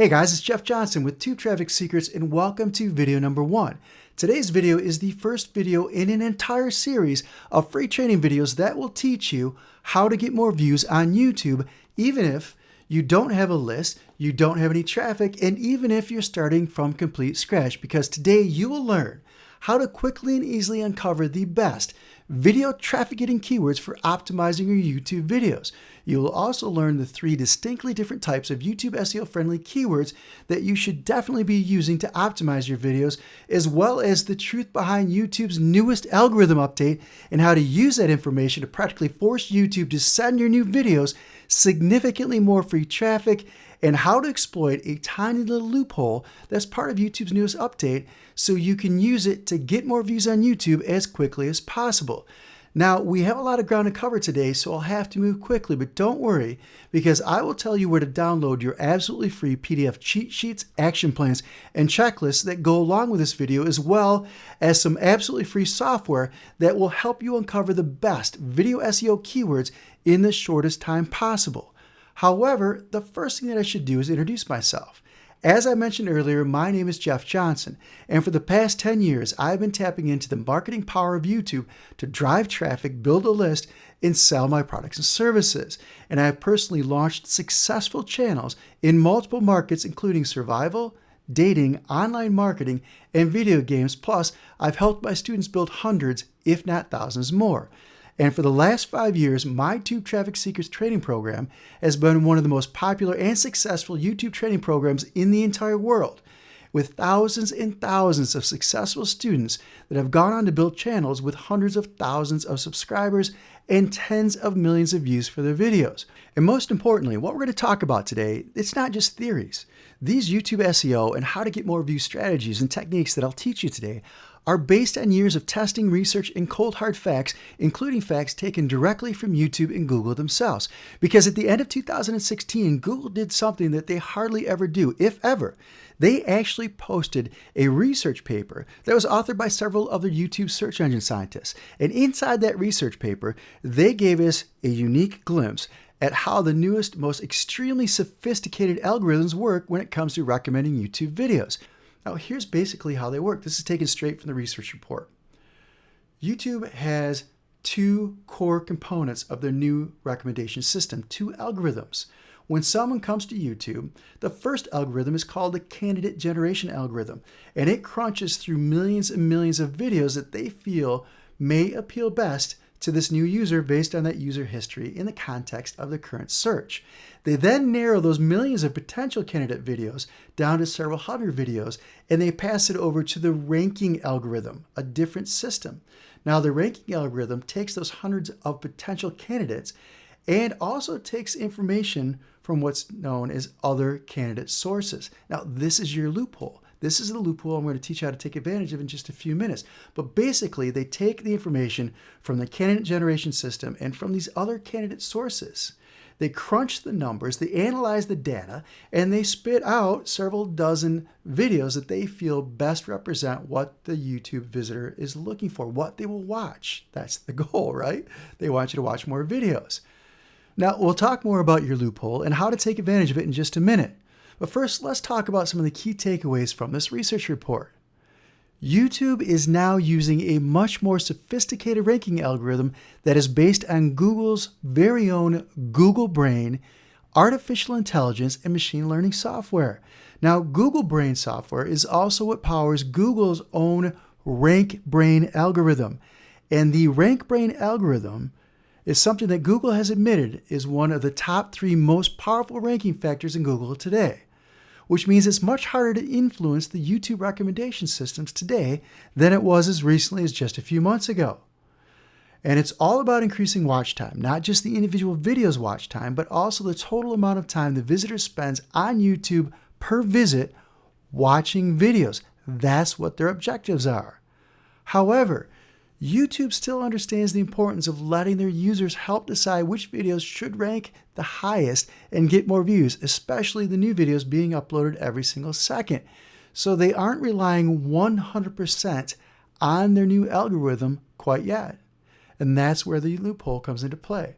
Hey guys, it's Jeff Johnson with Tube Traffic Secrets and welcome to video number 1. Today's video is the first video in an entire series of free training videos that will teach you how to get more views on YouTube, even if you don't have a list, you don't have any traffic, and even if you're starting from complete scratch, because today you will learn how to quickly and easily uncover the best video traffic getting keywords for optimizing your YouTube videos. You will also learn the 3 distinctly different types of YouTube SEO friendly keywords that you should definitely be using to optimize your videos, as well as the truth behind YouTube's newest algorithm update and how to use that information to practically force YouTube to send your new videos significantly more free traffic, and how to exploit a tiny little loophole that's part of YouTube's newest update so you can use it to get more views on YouTube as quickly as possible. Now, we have a lot of ground to cover today, so I'll have to move quickly, but don't worry, because I will tell you where to download your absolutely free PDF cheat sheets, action plans, and checklists that go along with this video, as well as some absolutely free software that will help you uncover the best video SEO keywords in the shortest time possible. However, the first thing that I should do is introduce myself. As I mentioned earlier, my name is Jeff Johnson, and for the past 10 years, I've been tapping into the marketing power of YouTube to drive traffic, build a list, and sell my products and services. And I have personally launched successful channels in multiple markets, including survival, dating, online marketing, and video games. Plus, I've helped my students build hundreds, if not thousands more. And for the last 5 years, my Tube Traffic Secrets training program has been one of the most popular and successful YouTube training programs in the entire world, with thousands and thousands of successful students that have gone on to build channels with hundreds of thousands of subscribers and tens of millions of views for their videos. And most importantly, what we're going to talk about today, it's not just theories. These YouTube SEO and how to get more view strategies and techniques that I'll teach you today are based on years of testing, research, and cold hard facts, including facts taken directly from YouTube and Google themselves. Because at the end of 2016, Google did something that they hardly ever do, if ever. They actually posted a research paper that was authored by several other YouTube search engine scientists. And inside that research paper, they gave us a unique glimpse at how the newest, most extremely sophisticated algorithms work when it comes to recommending YouTube videos. Now, here's basically how they work. This is taken straight from the research report. YouTube has 2 core components of their new recommendation system, 2 algorithms. When someone comes to YouTube, the first algorithm is called the candidate generation algorithm, and it crunches through millions and millions of videos that they feel may appeal best to this new user based on that user history in the context of the current search. They then narrow those millions of potential candidate videos down to several hundred videos, and they pass it over to the ranking algorithm, a different system. Now, the ranking algorithm takes those hundreds of potential candidates and also takes information from what's known as other candidate sources. Now, this is your loophole. This is the loophole I'm going to teach you how to take advantage of in just a few minutes. But basically, they take the information from the candidate generation system and from these other candidate sources. They crunch the numbers, they analyze the data, and they spit out several dozen videos that they feel best represent what the YouTube visitor is looking for, what they will watch. That's the goal, right? They want you to watch more videos. Now, we'll talk more about your loophole and how to take advantage of it in just a minute. But first, let's talk about some of the key takeaways from this research report. YouTube is now using a much more sophisticated ranking algorithm that is based on Google's very own Google Brain, artificial intelligence, and machine learning software. Now, Google Brain software is also what powers Google's own RankBrain algorithm. And the RankBrain algorithm is something that Google has admitted is one of the top 3 most powerful ranking factors in Google today, which means it's much harder to influence the YouTube recommendation systems today than it was as recently as just a few months ago. And it's all about increasing watch time, not just the individual video's watch time, but also the total amount of time the visitor spends on YouTube per visit watching videos. That's what their objectives are. However, YouTube still understands the importance of letting their users help decide which videos should rank the highest and get more views, especially the new videos being uploaded every single second. So they aren't relying 100% on their new algorithm quite yet. And that's where the loophole comes into play.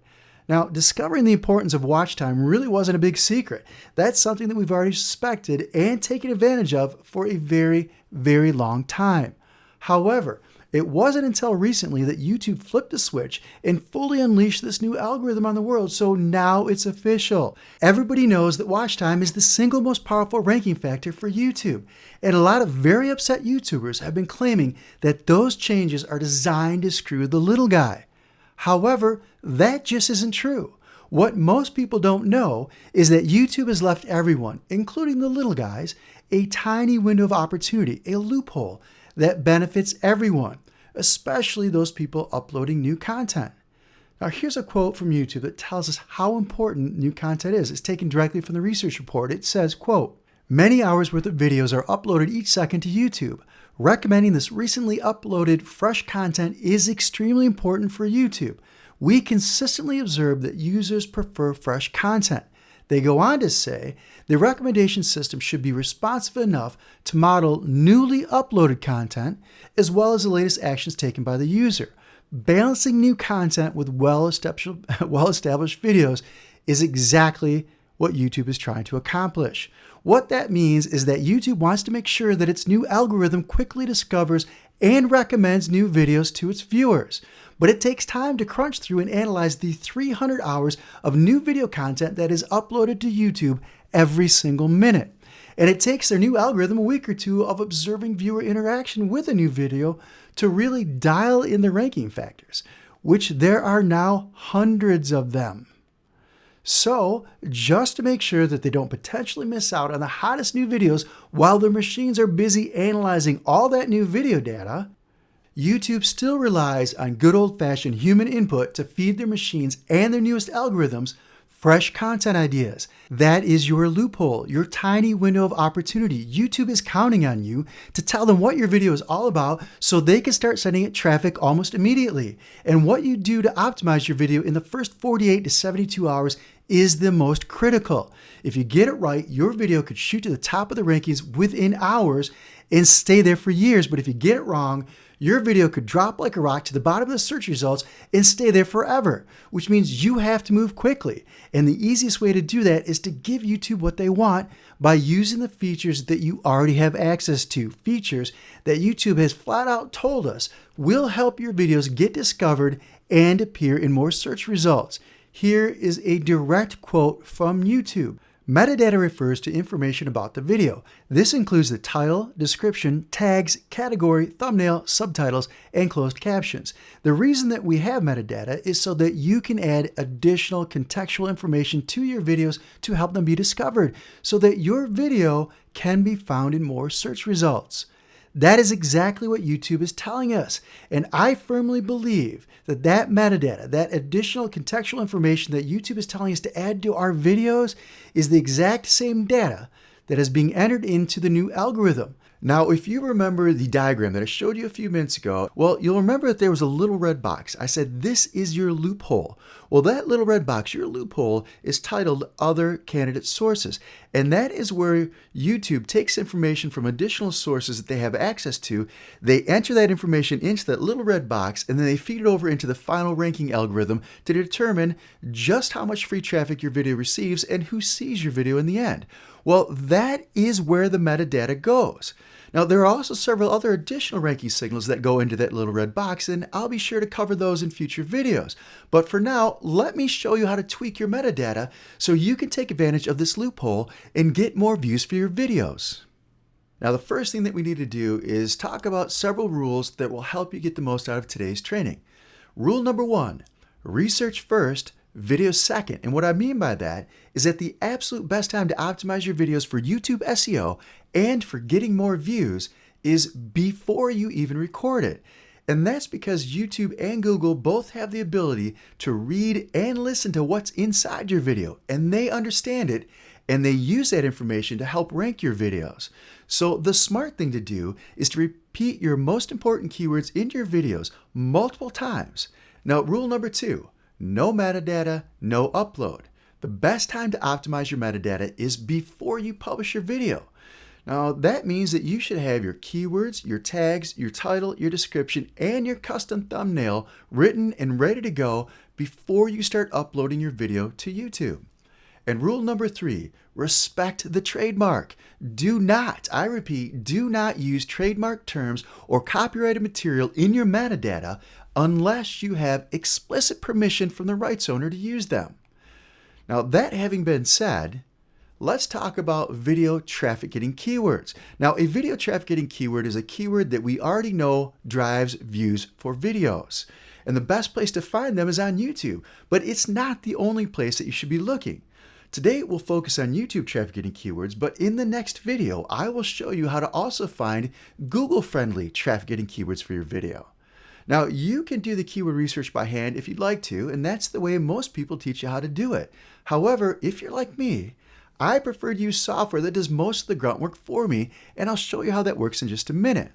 Now, discovering the importance of watch time really wasn't a big secret. That's something that we've already suspected and taken advantage of for a very, very long time. However, it wasn't until recently that YouTube flipped the switch and fully unleashed this new algorithm on the world, so now it's official. Everybody knows that watch time is the single most powerful ranking factor for YouTube, and a lot of very upset YouTubers have been claiming that those changes are designed to screw the little guy. However, that just isn't true. What most people don't know is that YouTube has left everyone, including the little guys, a tiny window of opportunity, a loophole that benefits everyone, especially those people uploading new content. Now, here's a quote from YouTube that tells us how important new content is. It's taken directly from the research report. It says, quote, "Many hours worth of videos are uploaded each second to YouTube. Recommending this recently uploaded fresh content is extremely important for YouTube. We consistently observe that users prefer fresh content." They go on to say, the recommendation system should be responsive enough to model newly uploaded content, as well as the latest actions taken by the user. Balancing new content with well-established videos is exactly what YouTube is trying to accomplish. What that means is that YouTube wants to make sure that its new algorithm quickly discovers and recommends new videos to its viewers. But it takes time to crunch through and analyze the 300 hours of new video content that is uploaded to YouTube every single minute. And it takes their new algorithm a week or two of observing viewer interaction with a new video to really dial in the ranking factors, which there are now hundreds of them. So, just to make sure that they don't potentially miss out on the hottest new videos while their machines are busy analyzing all that new video data, YouTube still relies on good old-fashioned human input to feed their machines and their newest algorithms fresh content ideas. That is your loophole, your tiny window of opportunity. YouTube is counting on you to tell them what your video is all about so they can start sending it traffic almost immediately. And what you do to optimize your video in the first 48 to 72 hours is the most critical. If you get it right, your video could shoot to the top of the rankings within hours and stay there for years. But if you get it wrong, your video could drop like a rock to the bottom of the search results and stay there forever, which means you have to move quickly. And the easiest way to do that is to give YouTube what they want by using the features that you already have access to. Features that YouTube has flat out told us will help your videos get discovered and appear in more search results. Here is a direct quote from YouTube. Metadata refers to information about the video. This includes the title, description, tags, category, thumbnail, subtitles, and closed captions. The reason that we have metadata is so that you can add additional contextual information to your videos to help them be discovered, so that your video can be found in more search results. That is exactly what YouTube is telling us. And I firmly believe that that metadata, that additional contextual information that YouTube is telling us to add to our videos is the exact same data that is being entered into the new algorithm. Now, if you remember the diagram that I showed you a few minutes ago, well, you'll remember that there was a little red box. I said, this is your loophole. Well, that little red box, your loophole, is titled Other Candidate Sources. And that is where YouTube takes information from additional sources that they have access to. They enter that information into that little red box, and then they feed it over into the final ranking algorithm to determine just how much free traffic your video receives and who sees your video in the end. Well, that is where the metadata goes. Now, there are also several other additional ranking signals that go into that little red box, and I'll be sure to cover those in future videos. But for now, let me show you how to tweak your metadata so you can take advantage of this loophole and get more views for your videos. Now, the first thing that we need to do is talk about several rules that will help you get the most out of today's training. Rule number 1, research first, video second. And what I mean by that is that the absolute best time to optimize your videos for YouTube SEO and for getting more views is before you even record it. And that's because YouTube and Google both have the ability to read and listen to what's inside your video, and they understand it, and they use that information to help rank your videos. So the smart thing to do is to repeat your most important keywords in your videos multiple times. Now, rule number 2, no metadata, no upload. The best time to optimize your metadata is before you publish your video. Now, that means that you should have your keywords, your tags, your title, your description, and your custom thumbnail written and ready to go before you start uploading your video to YouTube. And rule number 3, respect the trademark. Do not, I repeat, do not use trademark terms or copyrighted material in your metadata unless you have explicit permission from the rights owner to use them. Now, that having been said, let's talk about video traffic getting keywords. Now, a video traffic getting keyword is a keyword that we already know drives views for videos. And the best place to find them is on YouTube, but it's not the only place that you should be looking. Today, we'll focus on YouTube traffic getting keywords, but in the next video, I will show you how to also find Google-friendly traffic getting keywords for your video. Now, you can do the keyword research by hand if you'd like to, and that's the way most people teach you how to do it. However, if you're like me, I prefer to use software that does most of the grunt work for me, and I'll show you how that works in just a minute.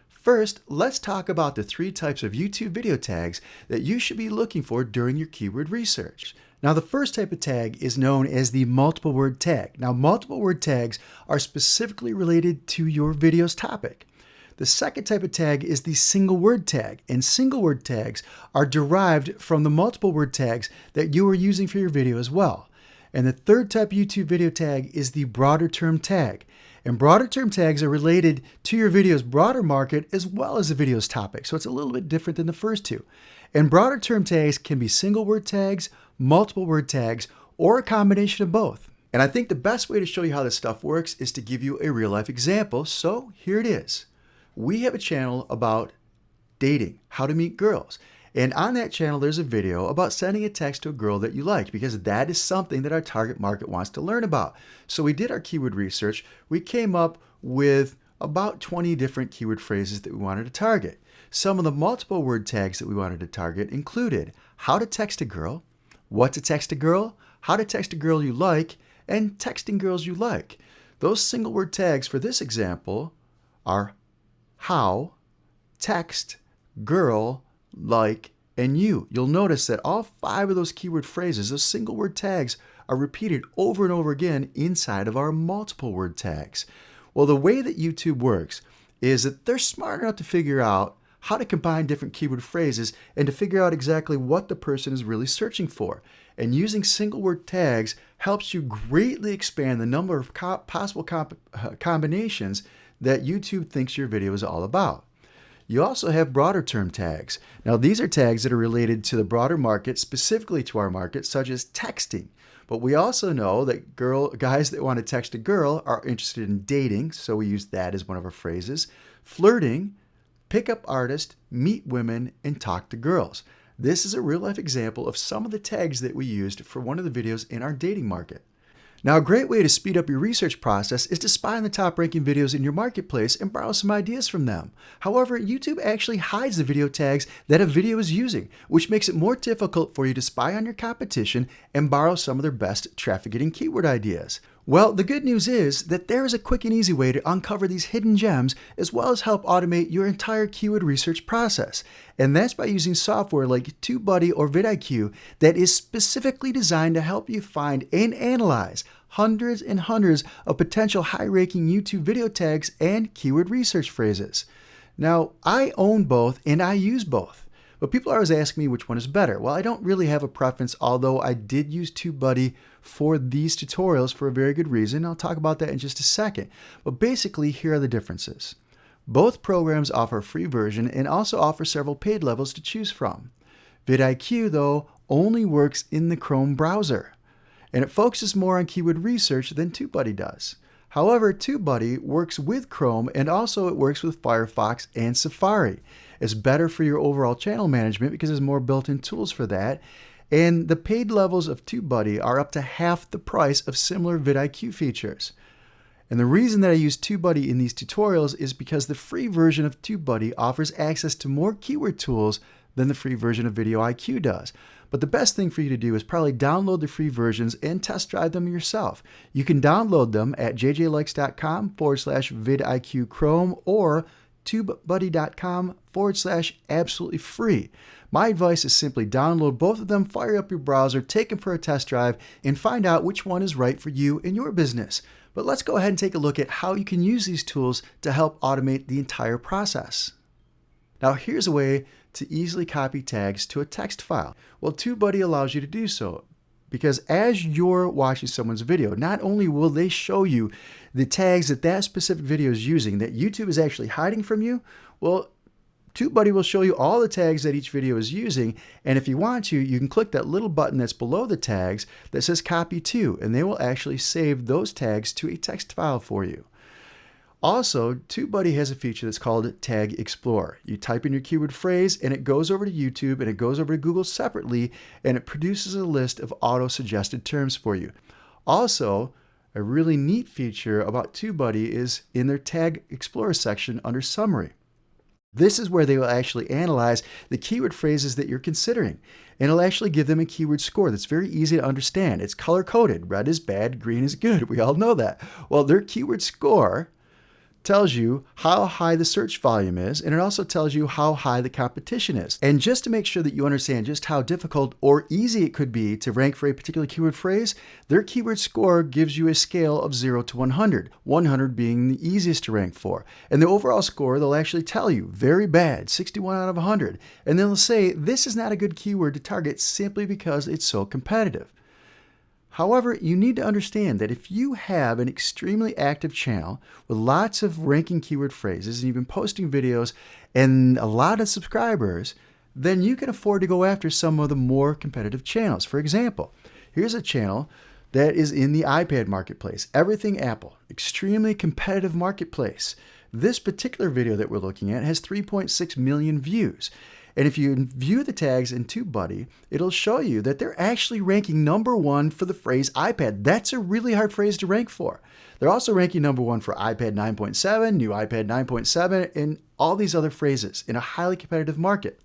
First, let's talk about the 3 types of YouTube video tags that you should be looking for during your keyword research. Now, the first type of tag is known as the multiple word tag. Now, multiple word tags are specifically related to your video's topic. The second type of tag is the single word tag, and single word tags are derived from the multiple word tags that you are using for your video as well. And the third type of YouTube video tag is the broader term tag. And broader term tags are related to your video's broader market as well as the video's topic. So it's a little bit different than the first two. And broader term tags can be single word tags, multiple word tags, or a combination of both. And I think the best way to show you how this stuff works is to give you a real life example. So here it is. We have a channel about dating, how to meet girls. And on that channel, there's a video about sending a text to a girl that you like, because that is something that our target market wants to learn about. So we did our keyword research. We came up with about 20 different keyword phrases that we wanted to target. Some of the multiple word tags that we wanted to target included how to text a girl, what to text a girl, how to text a girl you like, and texting girls you like. Those single word tags for this example are how, text, girl, like, and you. You'll notice that all 5 of those keyword phrases, those single word tags, are repeated over and over again inside of our multiple word tags. Well, the way that YouTube works is that they're smart enough to figure out how to combine different keyword phrases and to figure out exactly what the person is really searching for. And using single word tags helps you greatly expand the number of possible combinations that YouTube thinks your video is all about. You also have broader term tags. Now, these are tags that are related to the broader market, specifically to our market, such as texting. But we also know that guys that want to text a girl are interested in dating, so we use that as one of our phrases. Flirting, pick up artist, meet women, and talk to girls. This is a real-life example of some of the tags that we used for one of the videos in our dating market. Now, a great way to speed up your research process is to spy on the top-ranking videos in your marketplace and borrow some ideas from them. However, YouTube actually hides the video tags that a video is using, which makes it more difficult for you to spy on your competition and borrow some of their best traffic-getting keyword ideas. Well, the good news is that there is a quick and easy way to uncover these hidden gems as well as help automate your entire keyword research process. And that's by using software like TubeBuddy or vidIQ that is specifically designed to help you find and analyze hundreds and hundreds of potential high-ranking YouTube video tags and keyword research phrases. Now, I own both and I use both. But people always ask me which one is better. Well, I don't really have a preference, although I did use TubeBuddy for these tutorials for a very good reason. I'll talk about that in just a second. But basically, here are the differences. Both programs offer a free version and also offer several paid levels to choose from. vidIQ, though, only works in the Chrome browser, and it focuses more on keyword research than TubeBuddy does. However, TubeBuddy works with Chrome and also it works with Firefox and Safari. It's better for your overall channel management because there's more built-in tools for that. And the paid levels of TubeBuddy are up to half the price of similar vidIQ features. And the reason that I use TubeBuddy in these tutorials is because the free version of TubeBuddy offers access to more keyword tools than the free version of vidIQ does. But the best thing for you to do is probably download the free versions and test drive them yourself. You can download them at jjlikes.com/vidIQ Chrome or tubebuddy.com/absolutely free. My advice is simply download both of them, fire up your browser, take them for a test drive, and find out which one is right for you and your business. But let's go ahead and take a look at how you can use these tools to help automate the entire process. Now, here's a way to easily copy tags to a text file. Well, TubeBuddy allows you to do so because as you're watching someone's video, not only will they show you the tags that that specific video is using that YouTube is actually hiding from you, well, TubeBuddy will show you all the tags that each video is using, and if you want to, you can click that little button that's below the tags that says copy to, and they will actually save those tags to a text file for you. Also, TubeBuddy has a feature that's called Tag Explorer. You type in your keyword phrase and it goes over to YouTube and it goes over to Google separately and it produces a list of auto-suggested terms for you. Also, a really neat feature about TubeBuddy is in their Tag Explorer section under Summary. This is where they will actually analyze the keyword phrases that you're considering, and it'll actually give them a keyword score that's very easy to understand. It's color-coded. Red is bad, green is good. We all know that. Well, their keyword score tells you how high the search volume is, and it also tells you how high the competition is. And just to make sure that you understand just how difficult or easy it could be to rank for a particular keyword phrase, their keyword score gives you a scale of 0 to 100, 100 being the easiest to rank for. And the overall score, they'll actually tell you, very bad, 61 out of 100. And then they'll say, this is not a good keyword to target simply because it's so competitive. However, you need to understand that if you have an extremely active channel with lots of ranking keyword phrases and you've been posting videos and a lot of subscribers, then you can afford to go after some of the more competitive channels. For example, here's a channel that is in the iPad marketplace, Everything Apple, extremely competitive marketplace. This particular video that we're looking at has 3.6 million views. And if you view the tags in TubeBuddy, it'll show you that they're actually ranking #1 for the phrase iPad. That's a really hard phrase to rank for. They're also ranking #1 for iPad 9.7, new iPad 9.7, and all these other phrases in a highly competitive market.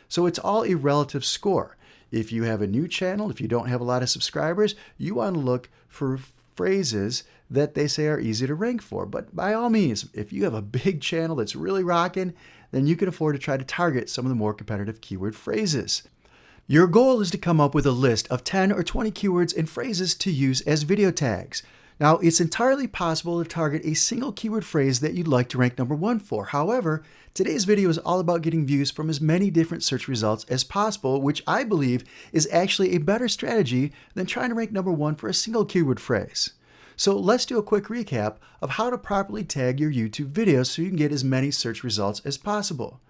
So it's all a relative score. If you have a new channel, if you don't have a lot of subscribers, you want to look for phrases that they say are easy to rank for. But by all means, if you have a big channel that's really rocking, then you can afford to try to target some of the more competitive keyword phrases. Your goal is to come up with a list of 10 or 20 keywords and phrases to use as video tags. Now, it's entirely possible to target a single keyword phrase that you'd like to rank #1 for. However, today's video is all about getting views from as many different search results as possible, which I believe is actually a better strategy than trying to rank #1 for a single keyword phrase. So let's do a quick recap of how to properly tag your YouTube videos so you can get as many search results as possible.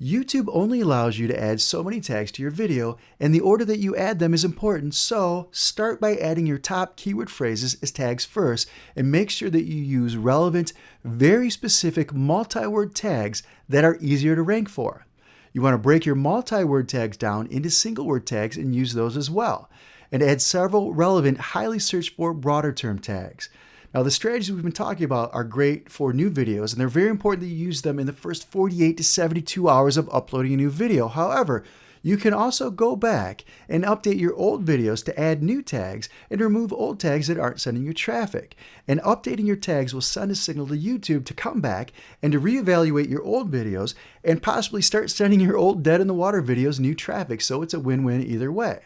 YouTube only allows you to add so many tags to your video, and the order that you add them is important, so start by adding your top keyword phrases as tags first, and make sure that you use relevant, very specific multi-word tags that are easier to rank for. You want to break your multi-word tags down into single-word tags and use those as well, and add several relevant, highly searched for broader term tags. Now, the strategies we've been talking about are great for new videos, and they're very important that you use them in the first 48 to 72 hours of uploading a new video. However, you can also go back and update your old videos to add new tags and remove old tags that aren't sending you traffic. And updating your tags will send a signal to YouTube to come back and to reevaluate your old videos and possibly start sending your old dead in the water videos new traffic. So it's a win-win either way.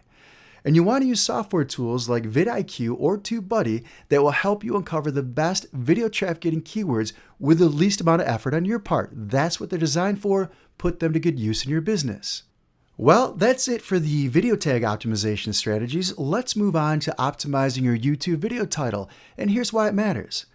And you want to use software tools like vidIQ or TubeBuddy that will help you uncover the best video traffic getting keywords with the least amount of effort on your part. That's what they're designed for. Put them to good use in your business. Well, that's it for the video tag optimization strategies. Let's move on to optimizing your YouTube video title. And here's why it matters.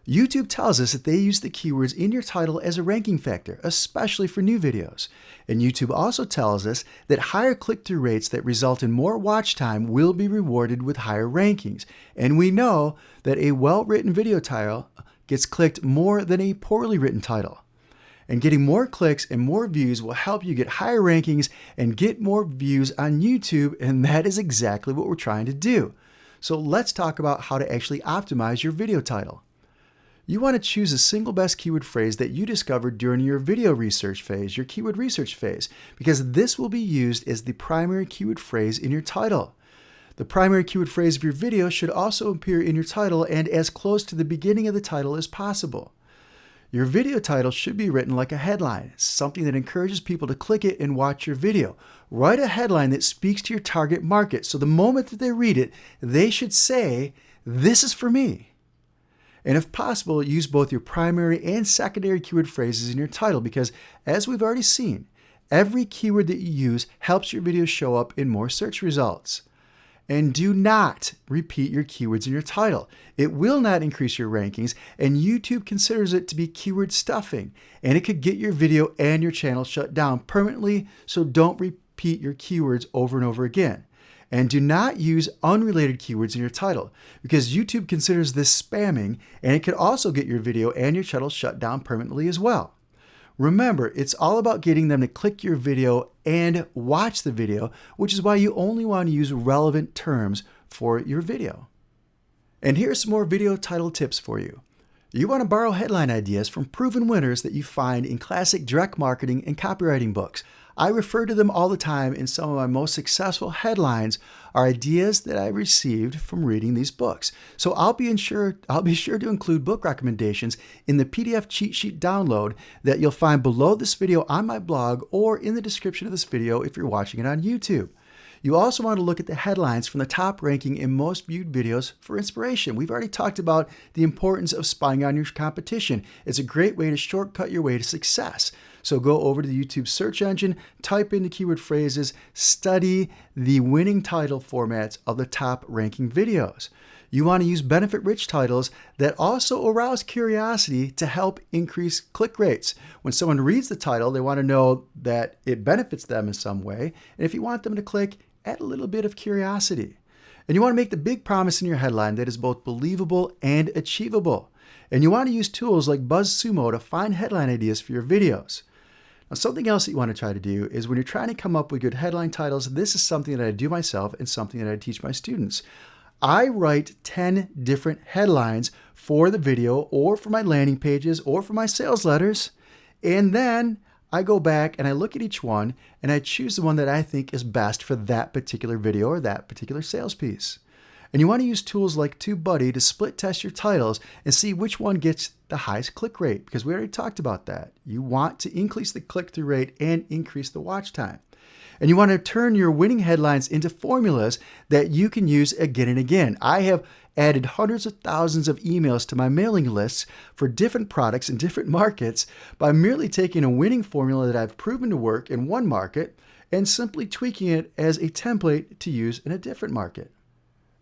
YouTube tells us that they use the keywords in your title as a ranking factor, especially for new videos. And YouTube also tells us that higher click-through rates that result in more watch time will be rewarded with higher rankings. And we know that a well-written video title gets clicked more than a poorly written title. And getting more clicks and more views will help you get higher rankings and get more views on YouTube, and that is exactly what we're trying to do. So let's talk about how to actually optimize your video title. You want to choose a single best keyword phrase that you discovered during your video research phase, your keyword research phase, because this will be used as the primary keyword phrase in your title. The primary keyword phrase of your video should also appear in your title and as close to the beginning of the title as possible. Your video title should be written like a headline, something that encourages people to click it and watch your video. Write a headline that speaks to your target market, so the moment that they read it, they should say, "This is for me." And if possible, use both your primary and secondary keyword phrases in your title because, as we've already seen, Every keyword that you use helps your video show up in more search results. And do not repeat your keywords in your title. It will not increase your rankings, and YouTube considers it to be keyword stuffing, and it could get your video and your channel shut down permanently, so don't repeat your keywords over and over again. And do not use unrelated keywords in your title, because YouTube considers this spamming, and it could also get your video and your channel shut down permanently as well. Remember, it's all about getting them to click your video and watch the video, which is why you only want to use relevant terms for your video. And here's some more video title tips for you. You want to borrow headline ideas from proven winners that you find in classic direct marketing and copywriting books. I refer to them all the time, and some of my most successful headlines are ideas that I received from reading these books. So I'll be sure to include book recommendations in the PDF cheat sheet download that you'll find below this video on my blog or in the description of this video if you're watching it on YouTube. You also want to look at the headlines from the top ranking and most viewed videos for inspiration. We've already talked about the importance of spying on your competition. It's a great way to shortcut your way to success. So go over to the YouTube search engine, type in the keyword phrases, study the winning title formats of the top ranking videos. You want to use benefit-rich titles that also arouse curiosity to help increase click rates. When someone reads the title, they want to know that it benefits them in some way. And if you want them to click, add a little bit of curiosity. And you want to make the big promise in your headline that is both believable and achievable. And you want to use tools like BuzzSumo to find headline ideas for your videos. Now, something else that you want to try to do is when you're trying to come up with good headline titles, this is something that I do myself and something that I teach my students. I write 10 different headlines for the video or for my landing pages or for my sales letters, and then I go back and I look at each one and I choose the one that I think is best for that particular video or that particular sales piece. And you want to use tools like TubeBuddy to split test your titles and see which one gets the highest click rate, because we already talked about that. You want to increase the click-through rate and increase the watch time. And you want to turn your winning headlines into formulas that you can use again and again. I have added hundreds of thousands of emails to my mailing lists for different products in different markets by merely taking a winning formula that I've proven to work in one market and simply tweaking it as a template to use in a different market.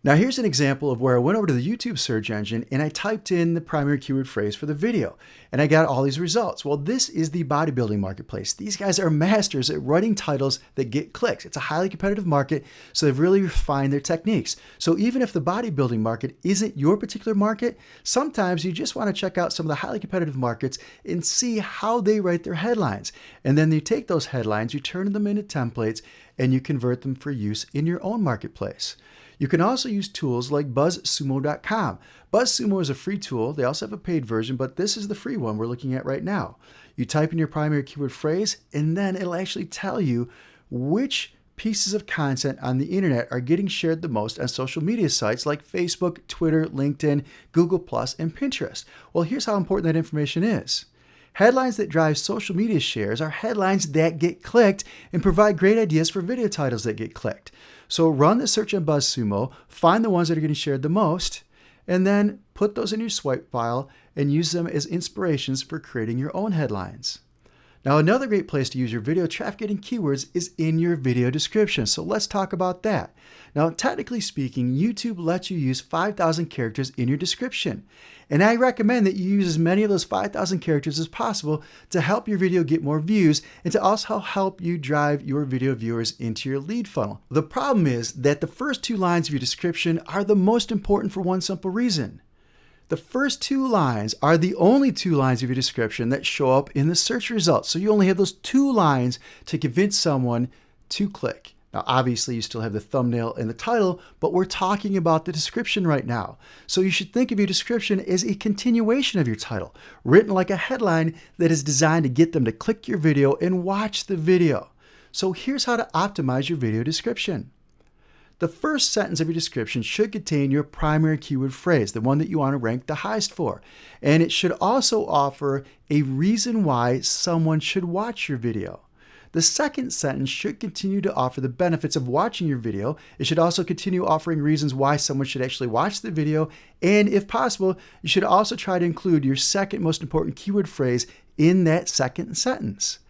Now here's an example of where I went over to the YouTube search engine and I typed in the primary keyword phrase for the video and I got all these results. Well, this is the bodybuilding marketplace. These guys are masters at writing titles that get clicks. It's a highly competitive market, so they've really refined their techniques. So even if the bodybuilding market isn't your particular market, sometimes you just want to check out some of the highly competitive markets and see how they write their headlines. And then you take those headlines, you turn them into templates, and you convert them for use in your own marketplace. You can also use tools like BuzzSumo.com. BuzzSumo is a free tool. They also have a paid version, but this is the free one we're looking at right now. You type in your primary keyword phrase, and then it'll actually tell you which pieces of content on the internet are getting shared the most on social media sites like Facebook, Twitter, LinkedIn, Google+, and Pinterest. Well, here's how important that information is. Headlines that drive social media shares are headlines that get clicked and provide great ideas for video titles that get clicked. So run the search on BuzzSumo, find the ones that are getting shared the most, and then put those in your swipe file and use them as inspirations for creating your own headlines. Now, another great place to use your video traffic getting keywords is in your video description. So let's talk about that. Now, technically speaking, YouTube lets you use 5,000 characters in your description. And I recommend that you use as many of those 5,000 characters as possible to help your video get more views and to also help you drive your video viewers into your lead funnel. The problem is that the first 2 lines of your description are the most important for one simple reason. The first 2 lines are the only 2 lines of your description that show up in the search results. So you only have those 2 lines to convince someone to click. Now, obviously, you still have the thumbnail and the title, but we're talking about the description right now. So you should think of your description as a continuation of your title, written like a headline that is designed to get them to click your video and watch the video. So here's how to optimize your video description. The first sentence of your description should contain your primary keyword phrase, the one that you want to rank the highest for. And it should also offer a reason why someone should watch your video. The second sentence should continue to offer the benefits of watching your video. It should also continue offering reasons why someone should actually watch the video. And if possible, you should also try to include your second most important keyword phrase in that second sentence.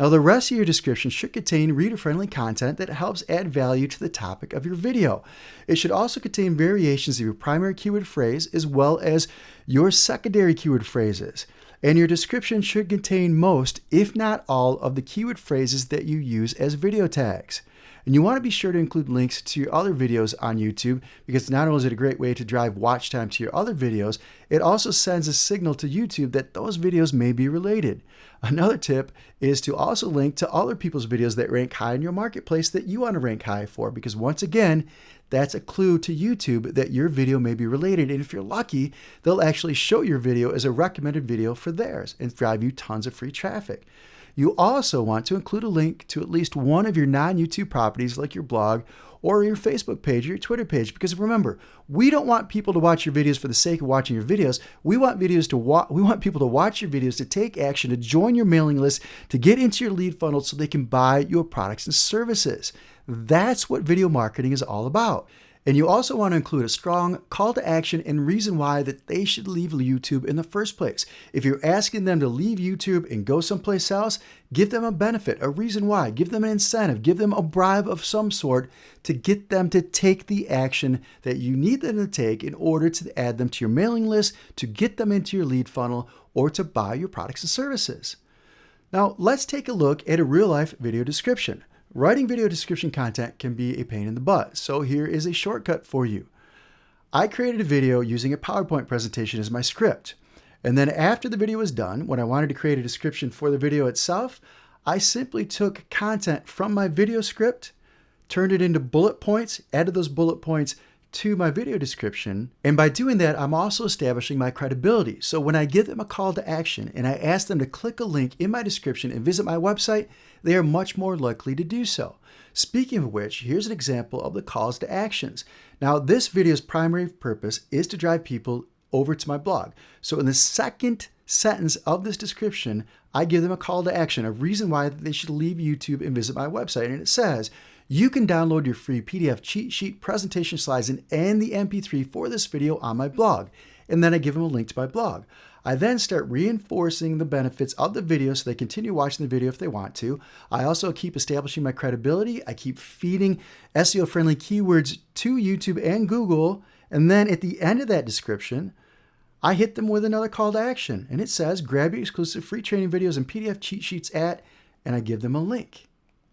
Now, the rest of your description should contain reader-friendly content that helps add value to the topic of your video. It should also contain variations of your primary keyword phrase as well as your secondary keyword phrases. And your description should contain most, if not all, of the keyword phrases that you use as video tags. And you want to be sure to include links to your other videos on YouTube, because not only is it a great way to drive watch time to your other videos, it also sends a signal to YouTube that those videos may be related. Another tip is to also link to other people's videos that rank high in your marketplace that you want to rank high for, because once again, that's a clue to YouTube that your video may be related. And if you're lucky, they'll actually show your video as a recommended video for theirs and drive you tons of free traffic. You also want to include a link to at least one of your non-YouTube properties like your blog or your Facebook page or your Twitter page, because remember, we don't want people to watch your videos for the sake of watching your videos. We want people to watch your videos to take action, to join your mailing list, to get into your lead funnel so they can buy your products and services. That's what video marketing is all about. And you also want to include a strong call to action and reason why that they should leave YouTube in the first place. If you're asking them to leave YouTube and go someplace else, give them a benefit, a reason why. Give them an incentive, give them a bribe of some sort to get them to take the action that you need them to take in order to add them to your mailing list, to get them into your lead funnel, or to buy your products and services. Now, let's take a look at a real-life video description. Writing video description content can be a pain in the butt, so here is a shortcut for you. I created a video using a PowerPoint presentation as my script. And then after the video was done, when I wanted to create a description for the video itself, I simply took content from my video script, turned it into bullet points, added those bullet points to my video description. And by doing that, I'm also establishing my credibility. So when I give them a call to action and I ask them to click a link in my description and visit my website, they are much more likely to do so. Speaking of which, here's an example of the calls to actions. Now, this video's primary purpose is to drive people over to my blog. So in the second sentence of this description, I give them a call to action, a reason why they should leave YouTube and visit my website. And it says, you can download your free PDF cheat sheet, presentation slides, and the MP3 for this video on my blog. And then I give them a link to my blog. I then start reinforcing the benefits of the video so they continue watching the video if they want to. I also keep establishing my credibility. I keep feeding SEO-friendly keywords to YouTube and Google. And then at the end of that description, I hit them with another call to action. And it says, grab your exclusive free training videos and PDF cheat sheets at, and I give them a link.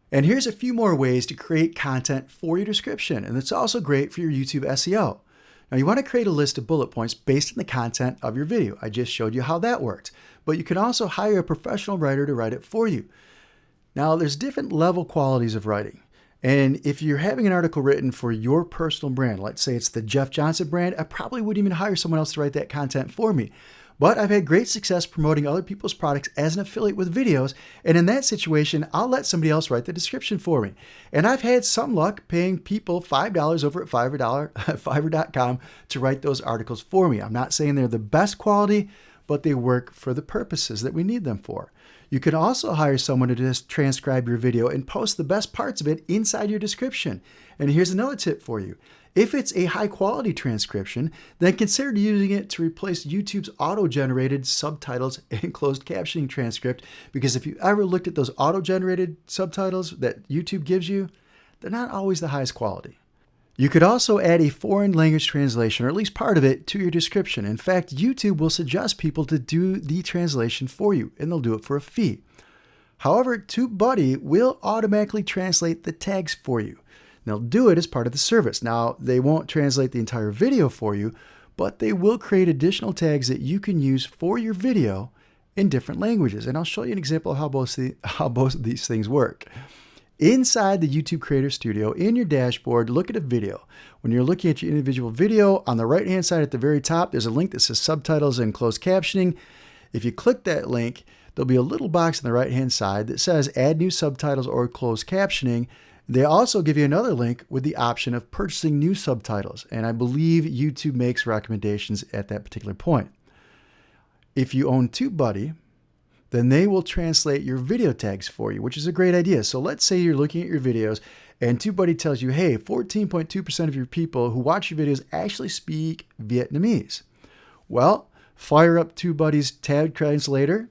And here's a few more ways to create content for your description. And it's also great for your YouTube SEO. Now, you want to create a list of bullet points based on the content of your video. I just showed you how that worked. But you can also hire a professional writer to write it for you. Now, there's different level qualities of writing. And if you're having an article written for your personal brand, let's say it's the Jeff Johnson brand, I probably wouldn't even hire someone else to write that content for me. But I've had great success promoting other people's products as an affiliate with videos. And in that situation, I'll let somebody else write the description for me. And I've had some luck paying people $5 over at Fiverr.com to write those articles for me. I'm not saying they're the best quality, but they work for the purposes that we need them for. You can also hire someone to just transcribe your video and post the best parts of it inside your description. And here's another tip for you. If it's a high quality transcription, then consider using it to replace YouTube's auto-generated subtitles and closed captioning transcript, because if you ever looked at those auto-generated subtitles that YouTube gives you, they're not always the highest quality. You could also add a foreign language translation, or at least part of it, to your description. In fact, YouTube will suggest people to do the translation for you, and they'll do it for a fee. However, TubeBuddy will automatically translate the tags for you. They'll do it as part of the service. Now, they won't translate the entire video for you, but they will create additional tags that you can use for your video in different languages. And I'll show you an example of how both of these things work. Inside the YouTube Creator Studio, in your dashboard, look at a video. When you're looking at your individual video, on the right-hand side at the very top, there's a link that says Subtitles and Closed Captioning. If you click that link, there'll be a little box on the right-hand side that says Add New Subtitles or Closed Captioning. They also give you another link with the option of purchasing new subtitles, and I believe YouTube makes recommendations at that particular point. If you own TubeBuddy, then they will translate your video tags for you, which is a great idea. So let's say you're looking at your videos and TubeBuddy tells you, hey, 14.2% of your people who watch your videos actually speak Vietnamese. Well, fire up TubeBuddy's tag translator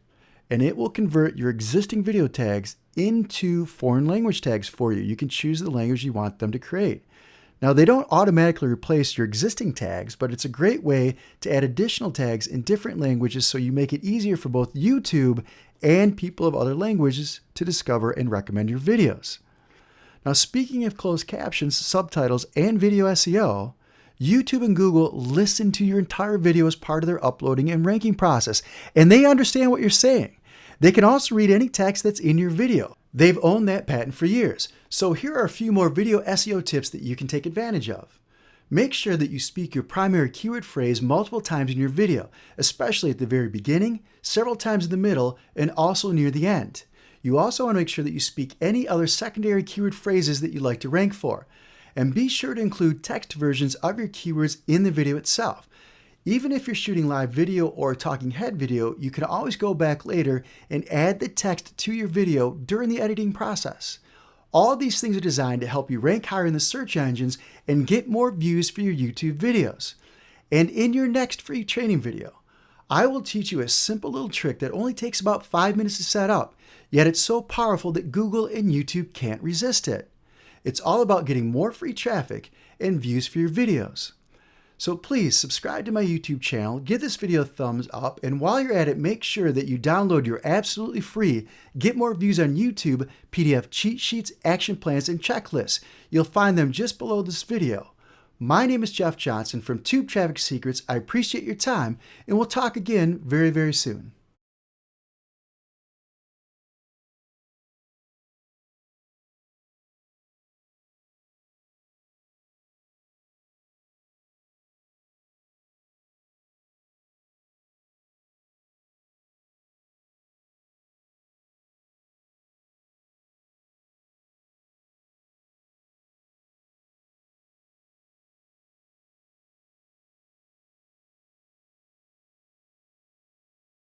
and it will convert your existing video tags into foreign language tags for you. You can choose the language you want them to create. Now, they don't automatically replace your existing tags, but it's a great way to add additional tags in different languages so you make it easier for both YouTube and people of other languages to discover and recommend your videos. Now, speaking of closed captions, subtitles, and video SEO, YouTube and Google listen to your entire video as part of their uploading and ranking process, and they understand what you're saying. They can also read any text that's in your video. They've owned that patent for years. So here are a few more video SEO tips that you can take advantage of. Make sure that you speak your primary keyword phrase multiple times in your video, especially at the very beginning, several times in the middle, and also near the end. You also want to make sure that you speak any other secondary keyword phrases that you'd like to rank for. And be sure to include text versions of your keywords in the video itself. Even if you're shooting live video or a talking head video, you can always go back later and add the text to your video during the editing process. All of these things are designed to help you rank higher in the search engines and get more views for your YouTube videos. And in your next free training video, I will teach you a simple little trick that only takes about 5 minutes to set up, yet it's so powerful that Google and YouTube can't resist it. It's all about getting more free traffic and views for your videos. So please subscribe to my YouTube channel, give this video a thumbs up, and while you're at it, make sure that you download your absolutely free Get More Views on YouTube PDF cheat sheets, action plans, and checklists. You'll find them just below this video. My name is Jeff Johnson from Tube Traffic Secrets. I appreciate your time, and we'll talk again very, very soon.